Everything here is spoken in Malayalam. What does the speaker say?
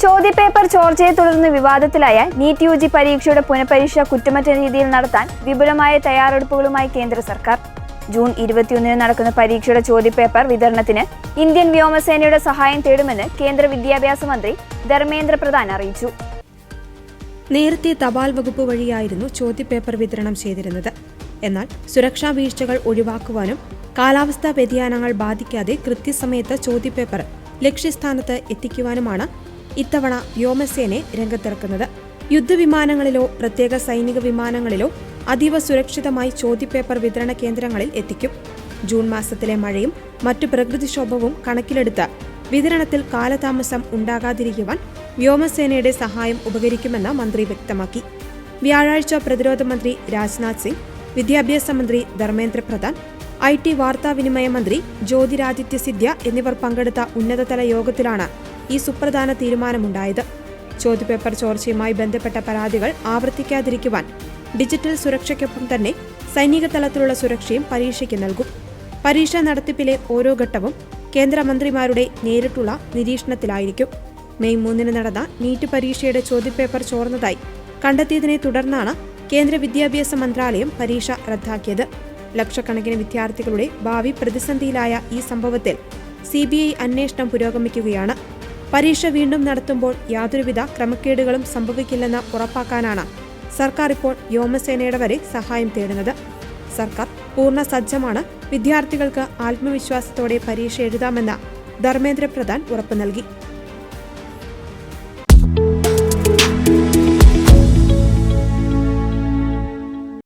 ചോദ്യപേപ്പർ ചോർച്ചയെ തുടർന്ന് വിവാദത്തിലായ നീറ്റ് യുജി പരീക്ഷയുടെ പുനഃപരീക്ഷ കുറ്റമറ്റ രീതിയിൽ നടത്താൻ വിപുലമായ തയ്യാറെടുപ്പുകളുമായി കേന്ദ്ര സർക്കാർ. ജൂൺ 21 നടക്കുന്ന പരീക്ഷയുടെ ചോദ്യപേപ്പർ വിതരണത്തിന് ഇന്ത്യൻ വ്യോമസേനയുടെ സഹായം തേടുമെന്ന് കേന്ദ്ര വിദ്യാഭ്യാസ മന്ത്രി ധർമ്മേന്ദ്ര പ്രധാൻ അറിയിച്ചു. നേരത്തെ തപാൽ വകുപ്പ് വഴിയായിരുന്നു ചോദ്യപേപ്പർ വിതരണം ചെയ്തിരുന്നത്. എന്നാൽ സുരക്ഷാ വീഴ്ചകൾ ഒഴിവാക്കുവാനും കാലാവസ്ഥാ വ്യതിയാനങ്ങൾ ബാധിക്കാതെ കൃത്യസമയത്ത് ചോദ്യപേപ്പർ ലക്ഷ്യസ്ഥാനത്ത് എത്തിക്കുവാനുമാണ് ഇത്തവണ വ്യോമസേനയെ രംഗത്തിറക്കുന്നത്. യുദ്ധവിമാനങ്ങളിലോ പ്രത്യേക സൈനിക വിമാനങ്ങളിലോ അതീവ സുരക്ഷിതമായി ചോദ്യപേപ്പർ വിതരണ കേന്ദ്രങ്ങളിൽ എത്തിക്കും. ജൂൺ മാസത്തിലെ മഴയും മറ്റു പ്രകൃതിക്ഷോഭവും കണക്കിലെടുത്ത് വിതരണത്തിൽ കാലതാമസം ഉണ്ടാകാതിരിക്കുവാൻ വ്യോമസേനയുടെ സഹായം ഉപകരിക്കുമെന്ന് മന്ത്രി വ്യക്തമാക്കി. വ്യാഴാഴ്ച പ്രതിരോധ മന്ത്രി രാജ്നാഥ് സിംഗ്, വിദ്യാഭ്യാസ മന്ത്രി ധർമ്മേന്ദ്ര പ്രധാൻ, IT വാർത്താവിനിമയ മന്ത്രി ജ്യോതിരാദിത്യ സിന്ധ്യ എന്നിവർ പങ്കെടുത്ത ഉന്നതതല യോഗത്തിലാണ് ഈ സുപ്രധാന തീരുമാനമുണ്ടായത്. ചോദ്യപേപ്പർ ചോർച്ചയുമായി ബന്ധപ്പെട്ട പരാതികൾ ആവർത്തിക്കാതിരിക്കുവാൻ ഡിജിറ്റൽ സുരക്ഷയ്ക്കൊപ്പം തന്നെ സൈനിക തലത്തിലുള്ള സുരക്ഷയും പരീക്ഷയ്ക്ക് നൽകും. പരീക്ഷാ നടത്തിപ്പിലെ ഓരോ ഘട്ടവും കേന്ദ്രമന്ത്രിമാരുടെ നേരിട്ടുള്ള നിരീക്ഷണത്തിലായിരിക്കും. മെയ് 3 നടന്ന നീറ്റ് പരീക്ഷയുടെ ചോദ്യപേപ്പർ ചോർന്നതായി കണ്ടെത്തിയതിനെ തുടർന്നാണ് കേന്ദ്ര വിദ്യാഭ്യാസ മന്ത്രാലയം പരീക്ഷ റദ്ദാക്കിയത്. ലക്ഷക്കണക്കിന് വിദ്യാർത്ഥികളുടെ ഭാവി പ്രതിസന്ധിയിലായ ഈ സംഭവത്തിൽ CBI അന്വേഷണം പുരോഗമിക്കുകയാണ്. പരീക്ഷ വീണ്ടും നടത്തുമ്പോൾ യാതൊരുവിധ ക്രമക്കേടുകളും സംഭവിക്കില്ലെന്ന് ഉറപ്പാക്കാനാണ് സർക്കാർ ഇപ്പോൾ വ്യോമസേനയുടെ വരെ സഹായം തേടുന്നത്. സർക്കാർ പൂർണ്ണ സജ്ജമാണ്. വിദ്യാർത്ഥികൾക്ക് ആത്മവിശ്വാസത്തോടെ പരീക്ഷ എഴുതാമെന്ന് ധർമ്മേന്ദ്ര പ്രധാൻ ഉറപ്പു നൽകി.